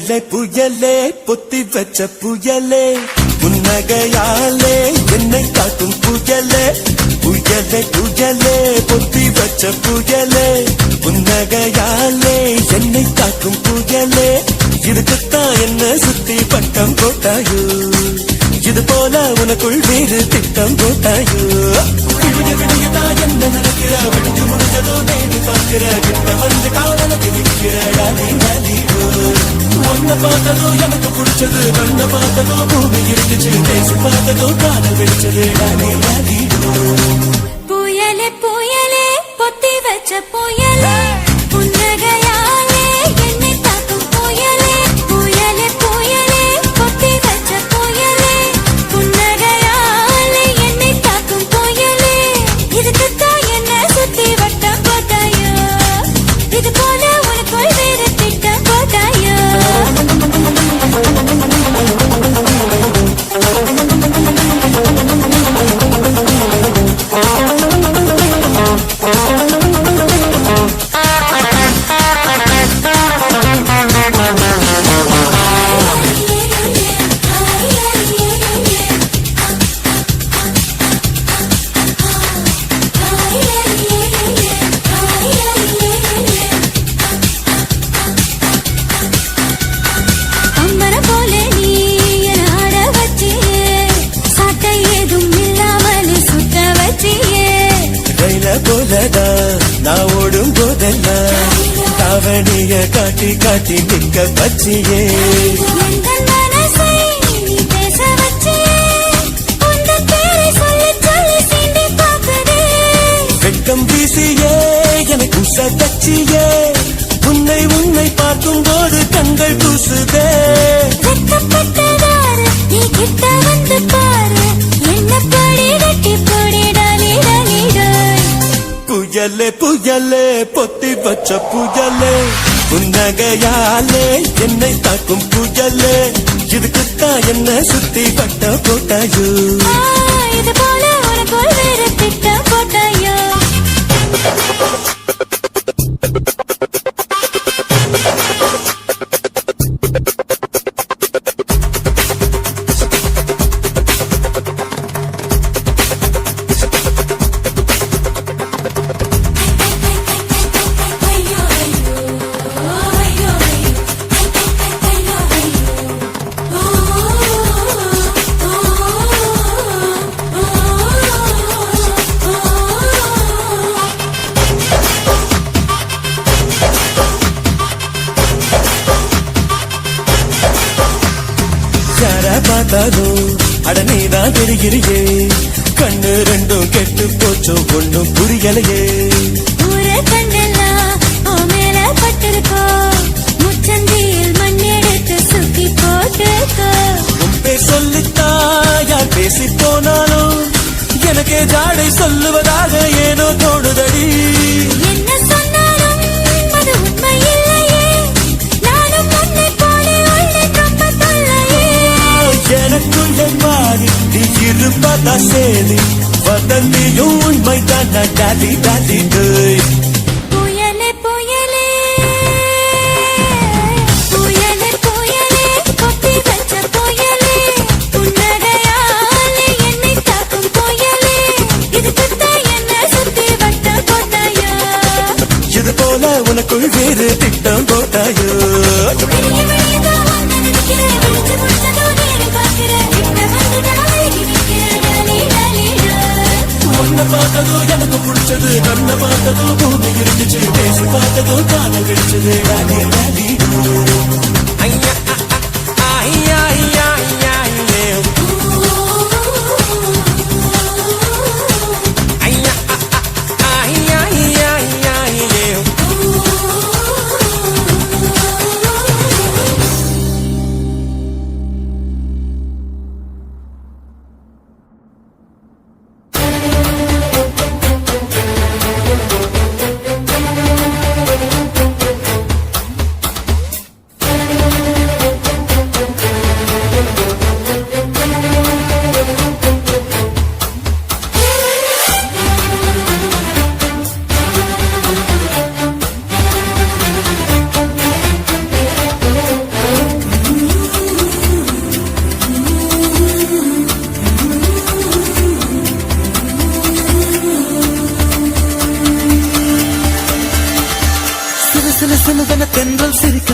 புயலே புயலே பொத்தி வச்ச புயலே புன்னகையாலே என்னை காக்கும் புயலே புயலே புயலே பொத்தி வச்ச புயலே புன்னகையாலே என்னை காக்கும் புயலே இதுக்குத்தான் என்ன சுத்தி பட்டம் போட்டாயோ இது போல உனக்குள் வேறு திட்டம் போட்டாயோ விடிய விடியதான் என்ன நடக்கிற விடிஞ்சு முடிஞ்சதோ நேரு பார்க்கிற கிட்ட வந்து காவலுக்கு நிற்கிறடா நீ ஒன்ன பார்த்ததோ எனக்கு பிடிச்சது கண்ண பார்த்ததோ பூமி இருந்துச்சு பேசி பார்த்ததோ காதல் வெடிச்சது புயலே புயலே பொத்தி வச்ச புயலே புன்னகையாலே என்னை தாக்கும் புயலே புயலே புயலே பொத்தி வச்ச புயலே புன்னகையாலே என்னை தாக்கும் புயலே இதுக்குத்தான் என்ன சுத்தி வட்டம் போட்டாயோ இது போல உனக்குள் வேறு திட்டம் போட்டாயோ நான் ஓடும் போதெல்லாம் தாவணிய காட்டி காட்டி நிற்க பச்சியே வெட்கம் வீசியே எனக்கு உசச்சியே உன்னை உன்னை பார்க்கும் போது கண்கள் கூசுதே நீ கிட்ட வந்து பாரு என்ன படி வெட்டி புயலே புயலே பொத்தி வச்ச புயலே புன்னகையாலே என்னை தாக்கும் புயலே இதுக்குத்தான் என்ன சுத்தி பட்ட போட்டாயோ இது போல உனக்குள் வேறு திட்டம் போட்டாயோ பார்த்தாலும் அட நீதான் தெரிகிறியே கண்ணு ரெண்டும் கெட்டு போச்சோ ஒண்ணும் புரியலையே ஊரே கண்ணெல்லாம் உன் மேல பட்டிருக்கோ முச்சந்தியில் மண் எடுத்து சுத்தி போட்டுக்கோ உன் பேர் சொல்லித்தா யார் பேசி போனாலும் எனக்கே ஜாடை சொல்லுவதாக ஏனோ தோணுதடி என்ன சொன்னாலும் அது உண்மை இல்லையே நானும் உன்னை போல உன்னை ரொம்ப தொல்லையே எனக்குள்ளே மாறி நீ இருப்பதா சேரி வதந்தியும் உண்மைதான் டாலி டாலி புயலே புயலே புயலே புயலே பொத்தி வச்ச புயலே புன்னகையாலே என்னை தாக்கும் புயலே இதுக்குத்தான் என்ன சுத்தி வட்டம் போட்டாயோ இது போல உனக்குள் வேறு திட்டம் போட்டாயோ ஒன்ன பார்த்ததோ எனக்கு பிடிச்சது கண்ண பார்த்ததோ பூமி இருந்துச்சு பேசி பார்த்ததோ காதல் கிடைச்சது டாலி டாலி ஐயா ஐயா ஐயா ஐயா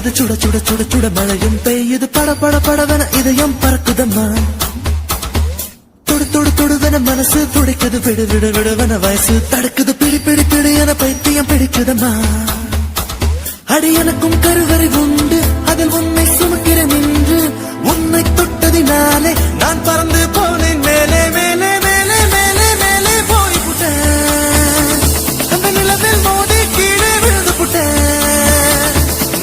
சிரிக்குது சுட சுட சுட சுட மழையும் பெய்யுது பட பட படவன இதயம் பறக்குதம்மா தொடு தொடு தொடுவன மனசு துடிக்குது விடு விடு விடுவன வயசு தடுக்குது பிடி பிடி பிடி என பைத்தியம் பிடிக்குதம்மா அடி எனக்கும் கருவறை உண்டு அதில் உன்னை சுமக்கிறேன் என்று உன்னை தொட்டதினாலே நான் பறந்து போனேன் மேலே மேலே மேலே மேலே மேலே போய் புட்டேன் அந்த நிலவில் மோதி கீழே விழுந்து புட்டேன்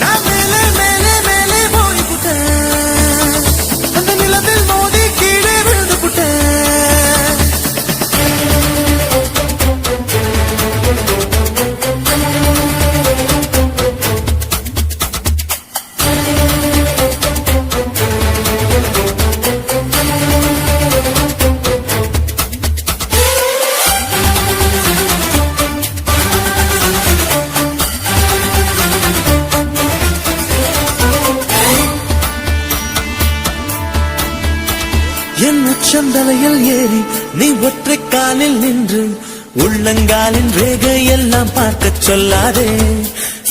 நான் மேலே மேலே மேலே போய் புட்டேன் அந்த நிலவில் மோதி கீழே விழுந்து புட்டேன் என் உச்சந்தலையில் ஏறி நீ ஒற்றை காலில் நின்று உள்ளங்காலின் ரேகை எல்லாம் பார்க்க சொல்லாதே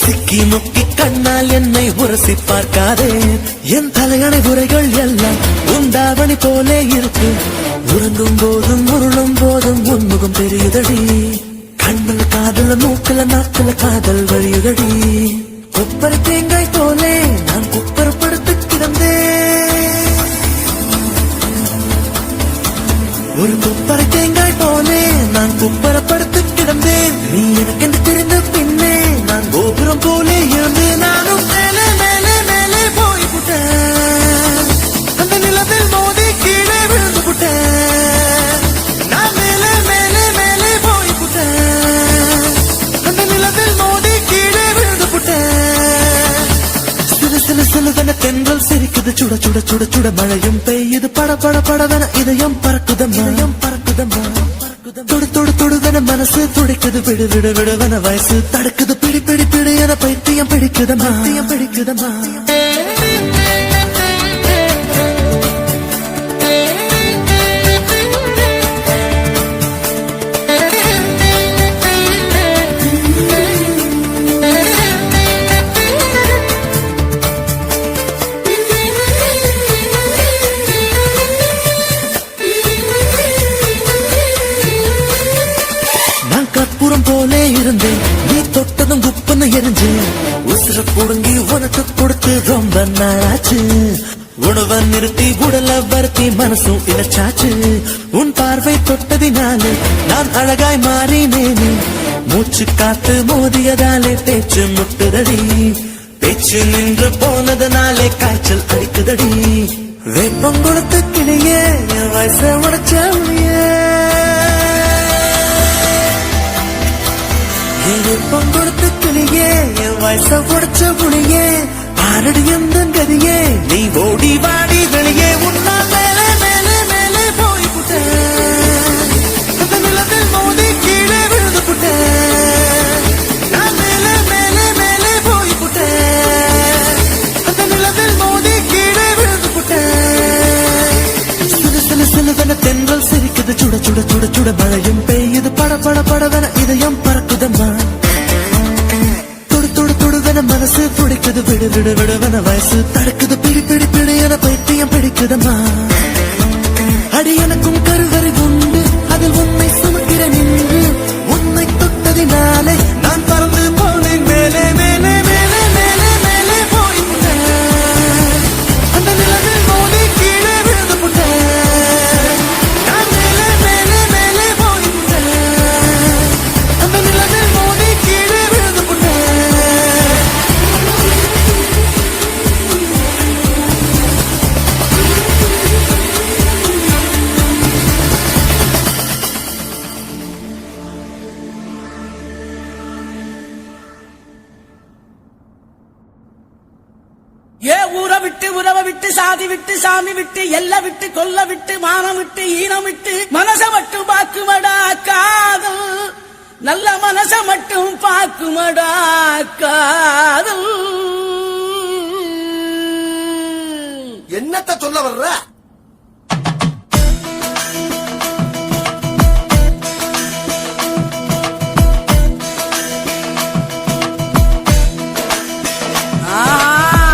சிக்கி முக்கி கண்ணால் என்னை உரசி பார்க்காதே என் தலையணை உரைகள் எல்லாம் உண்டாவணி போலே இருக்கு உறங்கும் போதும் உருளும் போதும் உன்முகம் தெரியுதடி கண்ணுல காதல மூக்குல நாக்குல காதல் வழியுதடி கொப்பரை தேங்காய் போலே நான் குப்பரப்படுத்து கிடந்தேன் ஒரு குப்பரை தேங்காய் போலே நான் குப்பரப்படுத்து கிடந்தேன் நீ எனக்கு என்று தெரிந்த பின்னே நான் கோபுரம் போலே இருந்து நானும் மேலே மேலே மேலே போய் புட்டேன் அந்த நிலவில் மோதி கீழே விழுந்து புட்டேன் நான் மேலே மேலே மேலே போய் புட்டேன் அந்த நிலவில் மோதி கீழே விழுந்து புட்டேன் சில சில சிலதன தென்றல் சிரிக்குது சுட சுட சுட சுட மழையும் பெய்யுது பட பட படவன இதயம் பறக்குதம்மா பறக்குதம்மா தொடு தொடு தொடுவன மனசு துடிக்குது விடு விடு விடுவன வயசு தடுக்குது பிடி பிடி பிடி என பைத்தியம் பிடிக்குதம்மா பிடிக்குதம்மா கற்பூரம் போலே இருந்தேன் நீ தொட்டதும் குப்புன்னு எரிஞ்சு உசுர புடுங்கி உனக்கு கொடுத்து ரொம்ப நாளாச்சு உணவை நிறுத்தி உடல வருத்தி மனசும் இழைச்சாச்சு உன் பார்வை தொட்டதினாலே நான் அழகாய் மாறினேனே மூச்சு காத்து மோதியதாலே பேச்சு முட்டுதடி பேச்சு நின்று போனதனாலே காய்ச்சல் அடிக்குதடி வேப்பம் கொடுத்த கிளியே என் வயச உடைச்சே பொங்கொடுத்த கிளியே என் வயச உடைச்ச புளியே ஆரடி எந்த கதியே நீ ஓடி வாடி வெளியே உன்னா மேலே மேலே மேலே போய் புட்டேன் அந்த நிலத்தில் மோதி கீழே விழுந்து புட்டேன் நான் மேலே மேலே மேலே போய் புட்டேன் அந்த நிலத்தில் மோதி கீழே விழுந்து புட்டேன் சில சில சிலதன தென்றல் சிரிக்குது சுட சுட சுட சுட மழையும் பெய்யுது பட பட படவன இதயம் பறக்குதம்மா மனசு துடிக்குது விடு விடு விடுவன வயசு தடுக்குது பிடி பிடி பிடி என பைத்தியம் பிடிக்குதம்மா அடி எனக்கும் கருவறை உண்டு அதில் உன்னை சுமக்கிறேன் என்று உன்னை தொட்டதினாலே நான் பறந்து போனேன் மேலே மேலே மேலே மேலே மேலே போய் புட்டேன் அந்த நிலவில் மோதி கீழே விழுந்து புட்டேன் நான் மேலே மேலே மேலே போய் புட்டேன் அந்த நிலவில் மோதி கீழே விழுந்து புட்டேன் ஏ ஊரை விட்டு உறவை விட்டு சாதி விட்டு சாமி விட்டு எல்லை விட்டு கொல்ல விட்டு மானம் விட்டு ஈனம் விட்டு மனச மட்டும் பாக்குமடா காதல் நல்ல மனச மட்டும் பாக்குமடா காதல் என்னத்த சொல்ல வர்ற ஆ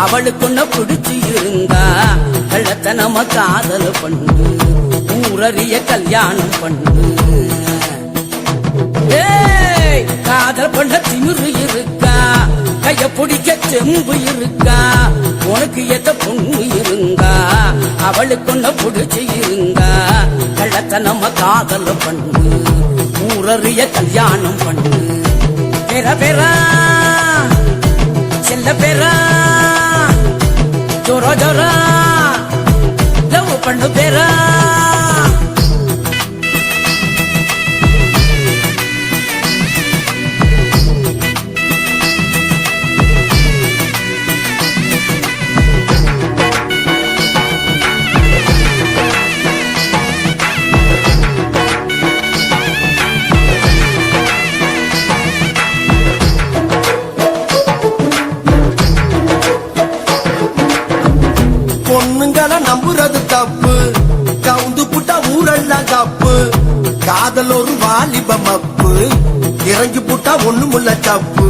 அவளுக்குன்ன பிடிச்சு இருந்தா கள்ளத்தனம காதல் பண்ணு ஊரறிய கல்யாணம் பண்ணு ஏய், காதல் பண்ண திமிரு இருக்கா கைய பிடிக்க செம்பு இருக்கா உனக்கு எத்த பொண்ணு இருந்தா அவளுக்குன்ன பிடிச்சு இருந்தா கள்ளத்தனம காதல் பண்ணு ஊரறிய கல்யாணம் பண்ணு பெற பெறா செல்ல பெறா ஜோரா ஜோரா லவ் பண்ணு பெறா பொண்ணுங்களை நம்புறது தப்பு கவுந்து புட்டா ஊரெல்லாம் தப்பு காதல் ஒரு வாலிபம் அப்பு இறங்கி புட்டா ஒண்ணுமுள்ள தப்பு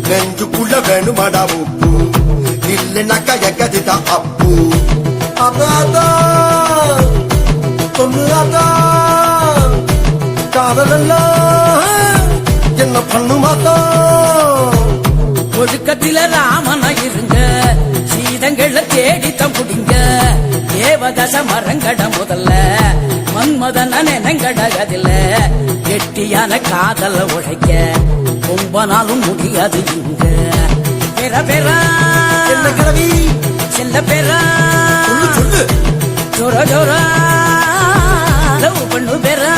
நெஞ்சுக்குள்ள வேணுமாடா உப்பு இல்லைனாக்கா எக்கதிதான் அப்பு அதான் சொன்னாதான் காதலெல்லாம் என்ன பண்ணுமாதான் ஒழுக்கத்தில ராமனா இருங்க சீதங்கள தேடித்தம் புடிங்க தேவதச மரங்கட முதல்ல மன்மதன நினங்கடகதில்ல கெட்டியான காதல உழைக்க ரொம்ப நாளும் முடியாது இங்க பெற பெறா என்ன கிழவி செல்ல பெறா சொல்லு ஜோர ஜோரா லவ் பண்ணு பெறா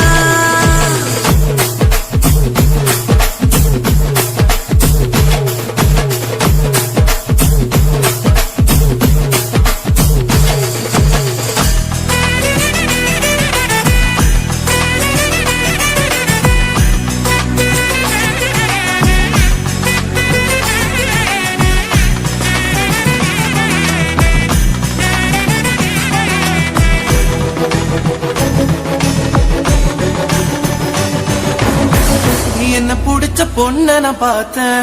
என்ன புடிச்ச பொண்ண நான் பார்த்தேன்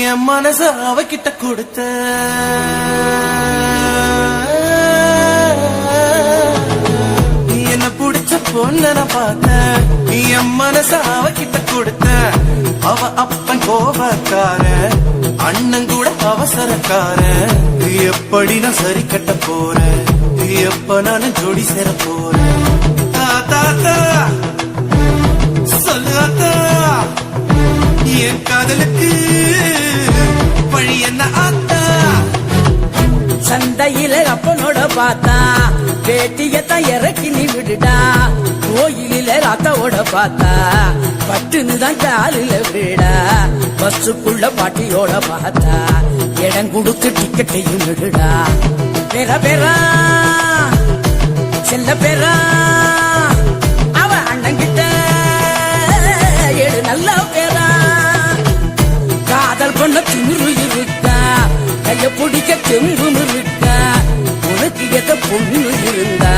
என் மனச அவகிட்ட கொடுத்த என்ன புடிச்ச பொண்ண நான் பார்த்தேன் என் மனச அவகிட்ட கொடுத்த அவ அப்பன் கோபக்கார அண்ணன் கூட அவசரக்கார எப்படி நான் சரி கட்ட போறேன் எப்ப நான் ஜோடி சேர போறேன் தாத்தா சொல்லாத்தா என் காதலுக்கு வழி என்ன ஆத்தா சந்தையில அப்பனோட பார்த்தா பேட்டியத்தான் இறக்கி நீ விடுடா கோயிலில ராத்தாவோட பார்த்தா பட்டுன்னு தான் காலில விடா பஸ்ஸுக்குள்ள பாட்டியோட பார்த்தா இடம் கொடுத்து டிக்கெட்டையும் விடுடா பெற பெறா செல்ல பெறா அவ அண்ணங்கிட்ட ஏழு நல்ல பேரா காதல் பண்ண திமிரு இருக்கா கைய பிடிக்க தெம்பும் இருக்கா உனக்கு எத பொண்ணு இருந்தா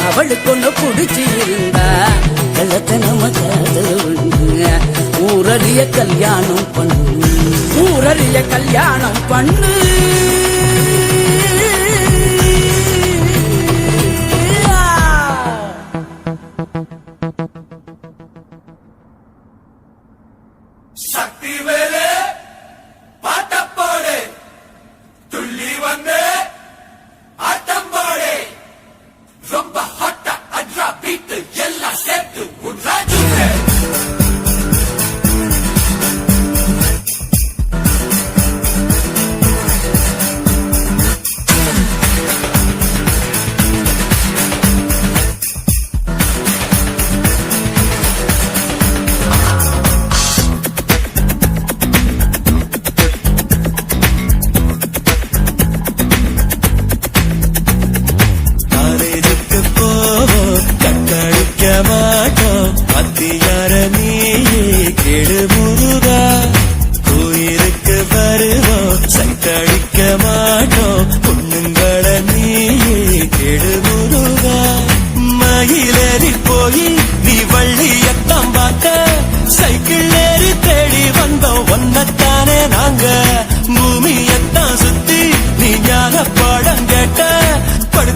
அவளுக்கு ஒண்ணு பிடிச்சி இருந்தா கள்ளத்தனம காதல் ஊரறிய கல்யாணம் பண்ணு ஊரறிய கல்யாணம் பண்ணு சக்தி வேலே பாட்டப்பாடு துள்ளி வந்து ஆட்டம் பாடு ரொம்ப ஹாட்டா அட்ரா பீட்டு எல்லாம் சேர்த்து உன்ராஜு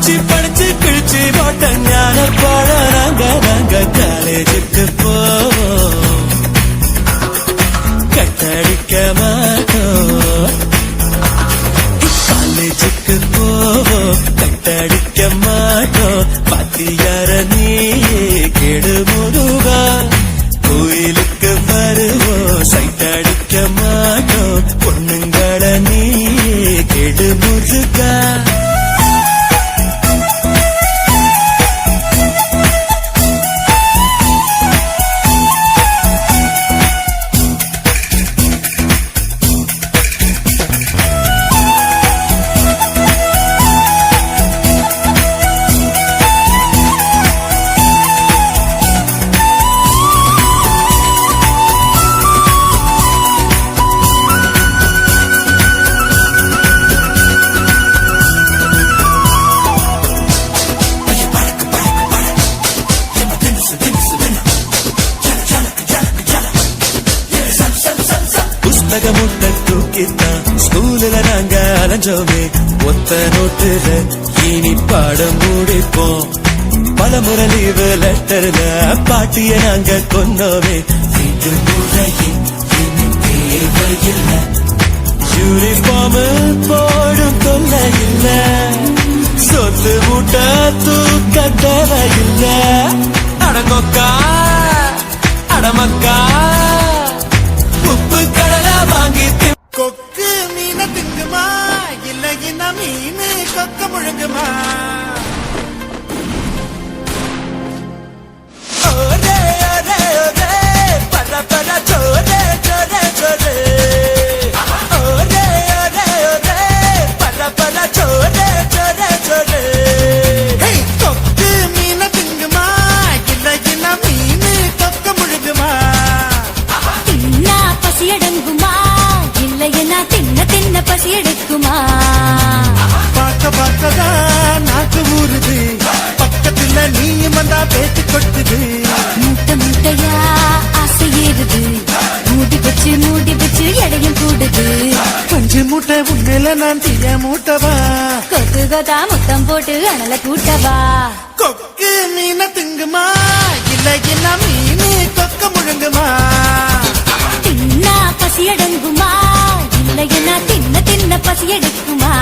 படிச்சு படிச்சு கிழிச்சு போட்ட ஞான பாட நாங்க காலேஜுக்கு போவோம், கட்டடிக்க மாட்டோம். காலேஜுக்கு போவோம், கட்டடிக்க மாட்டோம். பாத்தியார நீயே கெடு முருகா, கோயிலுக்கு வருவோம், சைட்டடிக்க மாட்டோம். பொண்ணுங்கள நீயே கெடு முருகா. புஸ்தக முட்டை தூக்கித்தான் ஸ்கூல்ல நாங்க அலைஞ்சோமே, ஒத்த நோட்டுல இனி பாடம் முடிப்போம். பலமுறை லீவு லெட்டர்ல பாட்டிய நாங்க கொண்டோமே, வீட்டு முறையில் இனி தேவையில்லை. யூனிஃபார்ம் போடும் தொல்லை இல்ல, சொத்து மூட்டை தூக்க தேவையில்லை. அடங்கொக்கா அடமக்கா உப்பு கடலை வாங்கி கொக்கு மீன திங்குமா இல்ல இந்த மீன் கொக்க முழுங்குமா? ஓரே ஓரே ஓரே பர பர சோரே சோரே சோரே. ஓரே ஓரே ஓரே பர பர சோரே சோரே சோரே. கொக்கு மீன திங்குமா இல்ல இந்த மீன் கொக்க முழுங்குமா? தின்னா பசி அடங்குமா, இல்லையனா தின்ன தின்ன பசி எடுக்குமா? பார்க்க பார்க்கதான் நாக்கு ஊறுது, பக்கத்துல நீயும் வந்தா பேச்சு கொட்டுது. மூட்டை மூட்டையா ஆசை ஏறுது, மூடி வச்சு எடையும் கூடுது. கொஞ்சம் மூட்டை உண்மையில நான் தீய மூட்டவா, கொத்து கொத்தா முத்தம் போட்டு அனல கூட்டவா? கொக்கு மீன திங்குமா இல்ல இந்த மீன் கொக்க முழுங்குமா? தின்னா பசி அடங்குமா, இல்லையனா தின்ன தின்ன பசி எடுக்குமா?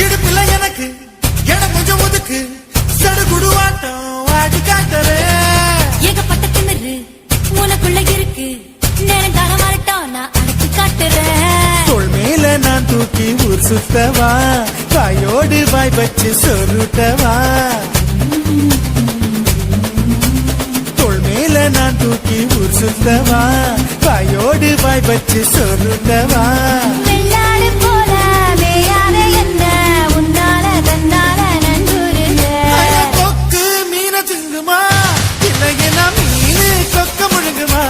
இடுப்புல எனக்கு இடம் கொஞ்சம் ஒதுக்கு, சடுகுடுவாட்டம் ஆடி காட்டுறேன். ஏகப்பட்ட திமிரு உனக்குள்ள இருக்கு, நேரம் காலம் வரட்டும் நான் அடக்கி காட்டுறேன். தோள் மேல நான் தூக்கி ஊர் சுத்தவா, வாயோடு வாய் வச்சு சொருட்டவா. தோள் மேல நான் தூக்கி ஊர் சுத்தவா, வாயோடு வாய் வச்சு சொருட்டவா. வெள்ளாடு போல மேயாத என்ன உன்னால தன்னால நன்றுருங்க. கொக்கு மீன திங்குமா இல்லையா மீன் கொக்க முழுங்குமா?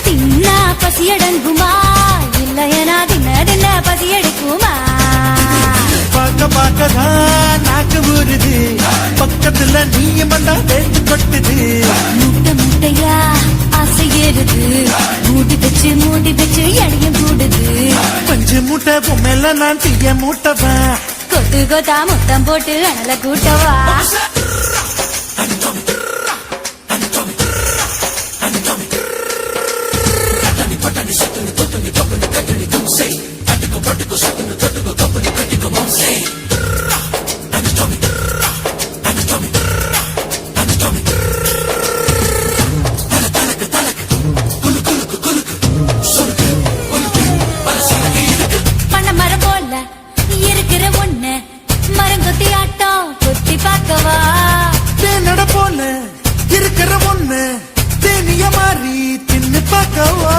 தின்னா பசி அடங்குமா, இல்லையனா தின்ன தின்ன பசி எடுக்குமா? பார்க்க பார்க்கதான் நாக்கு ஊறுது, பக்கத்துல நீயும் வந்தா பேச்சு கொட்டுது. மூட்டை மூட்டையா ஆசை ஏறுது, மூடி வச்சு எடையும் கூடுது. கொஞ்சம் மூட்டை பொம்மையில நான் தீய மூட்டவா, கொத்து கொத்தா முத்தம் போட்டு அனல கூட்டவா? போல இருக்கிற ஒண்ணு தேனிய மாறி தின்னு பார்க்கவா?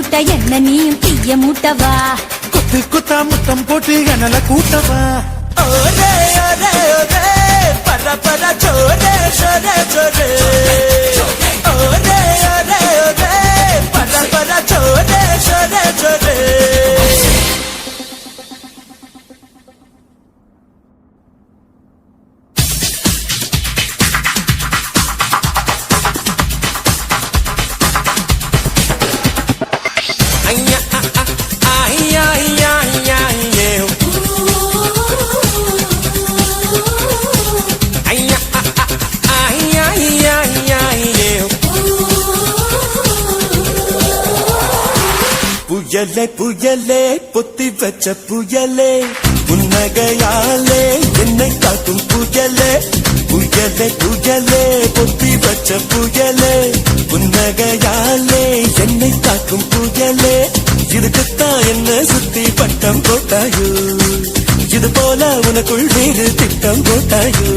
மூட்ட என்ன நீயும் தீய மூட்டவா குத்து குத்தா முத்தம் போட்டு எனல கூட்டவா ஓரே ஓரே ஓரே பர பர சோரே சோரே சோரே ஓரே ஓரே ஓரே பர பர சோரே சோரே சோரே ஐயா ஐயா ஐயா ஐயா ஐயா ஐயா ஐயா ஐயா புயலே புயலே பொத்தி வச்ச புயலே புன்னகையாலே என்னை காக்கும் புயலே புயலே புயலே பொத்தி வச்ச புயலே புன்னகையாலே என்னை காக்கும் புயலே இதுக்குத்தான் என்ன சுத்தி பட்டம் போட்டாயோ இது போல உனக்குள் வேறு திட்டம் போட்டாயோ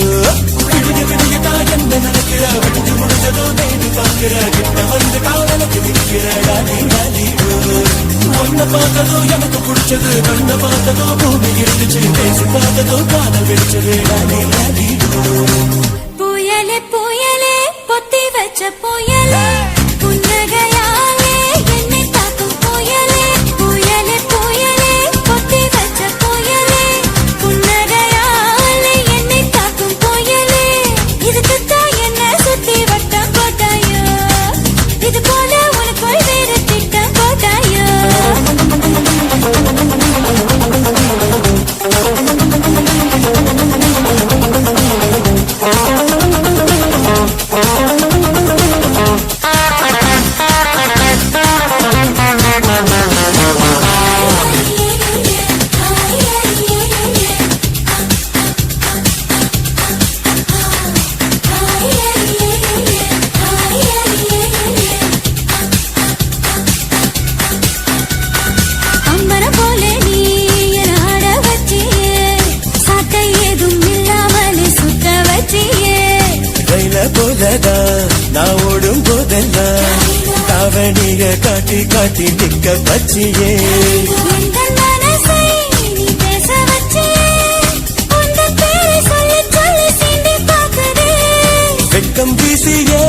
விடிய விடியதான் என்ன நடக்கிற விடிஞ்சு முடிஞ்சதோ நேரு பார்க்கிற கிட்ட வந்து காவலுக்கு நிற்கிறடா ஒன்ன பார்த்ததோ எனக்கு பிடிச்சது கண்ண பார்த்ததோ பூமி இருந்துச்சு பேசி பார்த்ததோ காதல் வெடிச்சது புயலே புயலே பொத்தி வச்ச புயலே புன்னகையாலே என்னை தாக்கும் புயலே புயலே புயலே பொத்தி வச்ச புயலே புன்னகையாலே என்னை தாக்கும் புயலே இதுக்குத்தான் என்ன சுத்தி வட்டம் போட்டாயோ இது போல உனக்குள் வேறு திட்டம் போட்டாயோ அம்பரம் போல நீ என ஆட வச்சியே சாட்டை ஏதும் இல்லாமல் சுத்த வச்சியே ரயில போலதான் நான் ஓடும் போதெல்லாம் தாவணிய காட்டி காட்டி நிக்க வச்சியே எங்கள் மனசை நீ பேச வச்சியே உந்தன் பேரை சொல்லி சொல்லி சீண்டி பார்க்குதே வெட்கம் வீசியே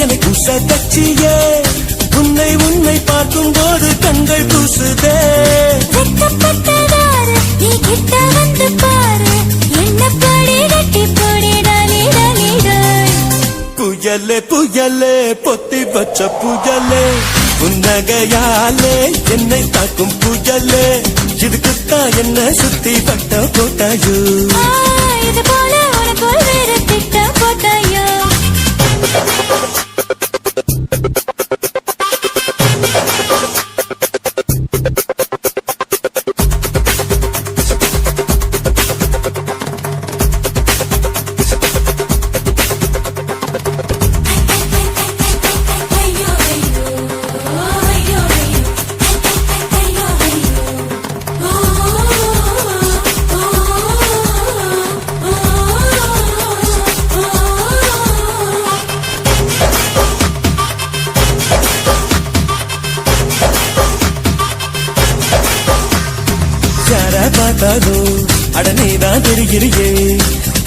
எனக்கு சதச்சியே உன்னை உன்னை பார்க்கும் போது கண்கள் கூசுதே வெட்கப்பட்டதாரு நீ கிட்ட வந்து பாரு என்ன படி கட்டி போடி டாலி டாலி டாய் புயலே புயலே பொத்தி வச்ச புயலே புன்னகையாலே என்னை தாக்கும் புயலே இதுக்குத்தான் என்ன சுத்தி பட்ட போட்டாயோ இது போல உனக்குள் வேறு திட்டம் போட்டாயோ யார பார்த்தாலும் அடனேதான் தெரிகிறியே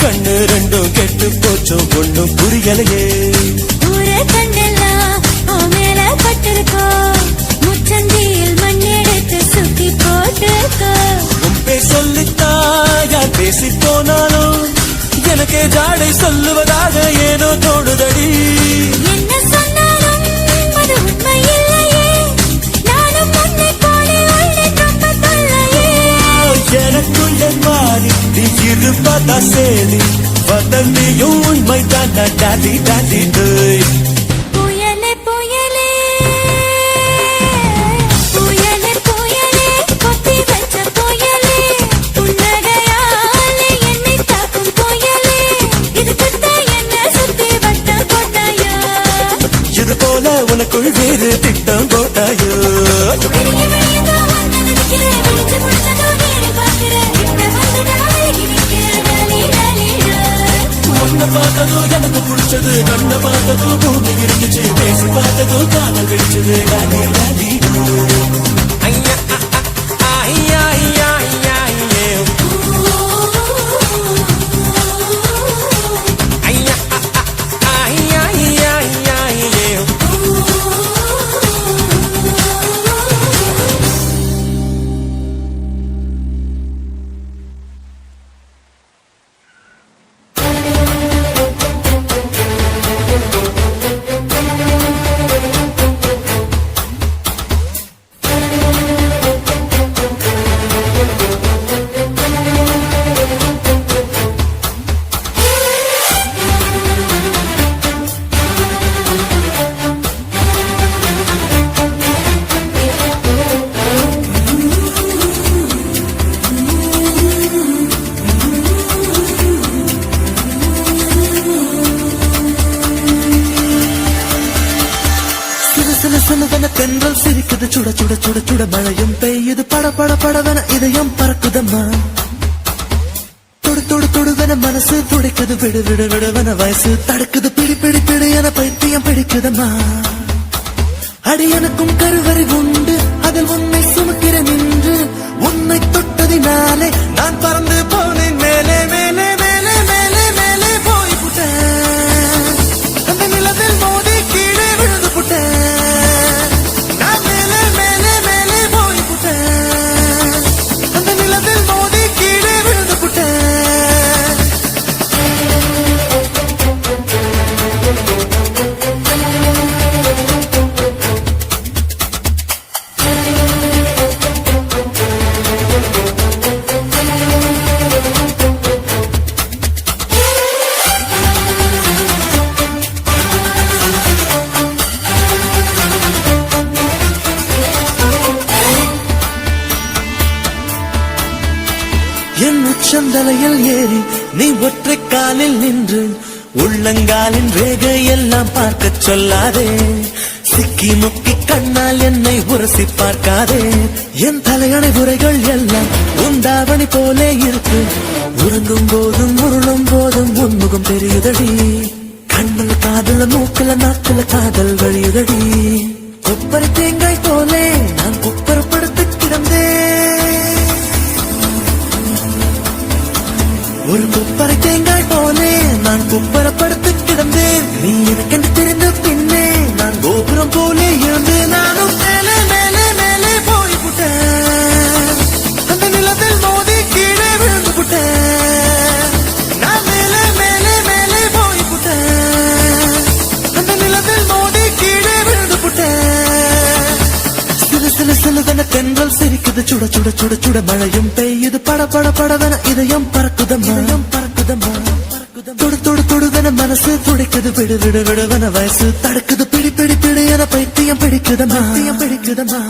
கண்ணு ரெண்டும் கெட்டு போச்சோ ஒண்ணும் புரியலையே ஊரே கண்ணெல்லாம் உன் மேல பட்டிருக்கோ முச்சந்தியில் மண்ணெடுத்து சுத்தி போட்டுக்கோ உன் பேர் சொல்லித்தா யார் பேசி போனாலும் எனக்கே ஜாடை சொல்லுவதாக ஏனோ தோணுதடி என்ன சொன்னாலும் அது உண்மை இல்லையே நானும் உன்னை போலே உன்னை ரொம்ப தொல்லையே எனக்குள்ள மாறி நீ இருப்பதா சேரி வதந்தியும் உண்மைதான் டாடி டாடி டேய் புயலே புயலே புயலே புயலே பொத்தி வச்ச புயலே புன்னகையாலே என்னை தாக்கும் புயலே இதுக்குத்தான் என்ன சுத்தி வட்டம் போட்டாயோ இது போல உனக்குள் வேறு திட்டம் போட்டாயோ விடிய விடியதான் உன்னை நினைக்கிறேன் விழிச்சு முடிச்சதோ நேரில் பார்க்கிறேன் கிட்ட வந்து டாலி நிற்கிற டாலி டாலி டாய் உன்னை பார்த்ததும் எனக்கு பிடிச்சது, கண்ணை பார்த்ததும் பூமி இருந்துச்சு, பேசி பார்த்ததும் காதல் கடிச்சது. டாடி டாடி ஐயா ஐயா ஐயா ஐயா ஐயா ஐயா ஐயா ஐயா ஐயா. தென்றல் சிரிக்குது, சுட சுட சுட சுட மழையும் பெய்யுது, பட பட படவென இதயம் பறக்குதம்மா. தொடு தொடு தொடுவென மனசு துடிக்குது, விடு விடு விடுவென வயசு தடுக்குது, பிடி பிடி பிடி என பைத்தியம் பிடிக்குதம்மா. அடி எனக்கும் கருவறை உண்டு, அதில் உன்னை சுமக்கிறேன் நின்று, உன்னை தொட்டதினாலே நான் பறந்து போனேன் மேலே மேலே மேலே மேலே மேலே போய் புட்டேன், அந்த நிலவில் மோதி கீழே விழுந்து புட்டேன். என் உச்சந்தலையில் ஏறி நீ ஒற்றை காலில் நின்று, உள்ளங்காலின் ரேகை எல்லாம் பார்க்க சொல்லாதே, சிக்கி முக்கி கண்ணால் என்னை உரசி பார்க்காதே. என் தலையணை உரைகள் எல்லாம் உண்டாவணி போலே இருக்கு, உறங்கும் போதும் உருளும் போதும் உன்முகம் தெரியுதடி, கண்ணுல காதல மூக்குல நாக்குல காதல் வழியுதடி. கொப்பரை தேங்காய் போலே நான் குப்பரப்படுத்தி கிடந்தேன், ஒரு குப்பரை தேங்காய் போலே நான் குப்பரப்படுத்து கிடந்தேன். நீ எனக்கென்று தெரிந்த பின்னே நான் கோபுரம் போலே இருந்து நானும் மேலே மேலே மேலே போய் புட்டேன், அந்த நிலத்தில் மோதி கீழே விழுந்து புட்டேன். நான் மேலே மேலே மேலே போய் புட்டேன், அந்த நிலத்தில் மோதி கீழே விழுந்து புட்டேன். சில சில சிலதென தென்றல் சிரிக்குது, சுட சுட சுட சுட மழையும் பெய்யுது, பட பட படவென இதயம் பறக்குதம்மா பறக்குதம்மா. தொடு தொடு தொடுவென மனசு துடிக்குது, விடு விடு விடுவென வயசு தடுக்குது, பிடி பிடி பிடி என பைத்தியம் பிடிக்குதம்மா பிடிக்குதம்மா.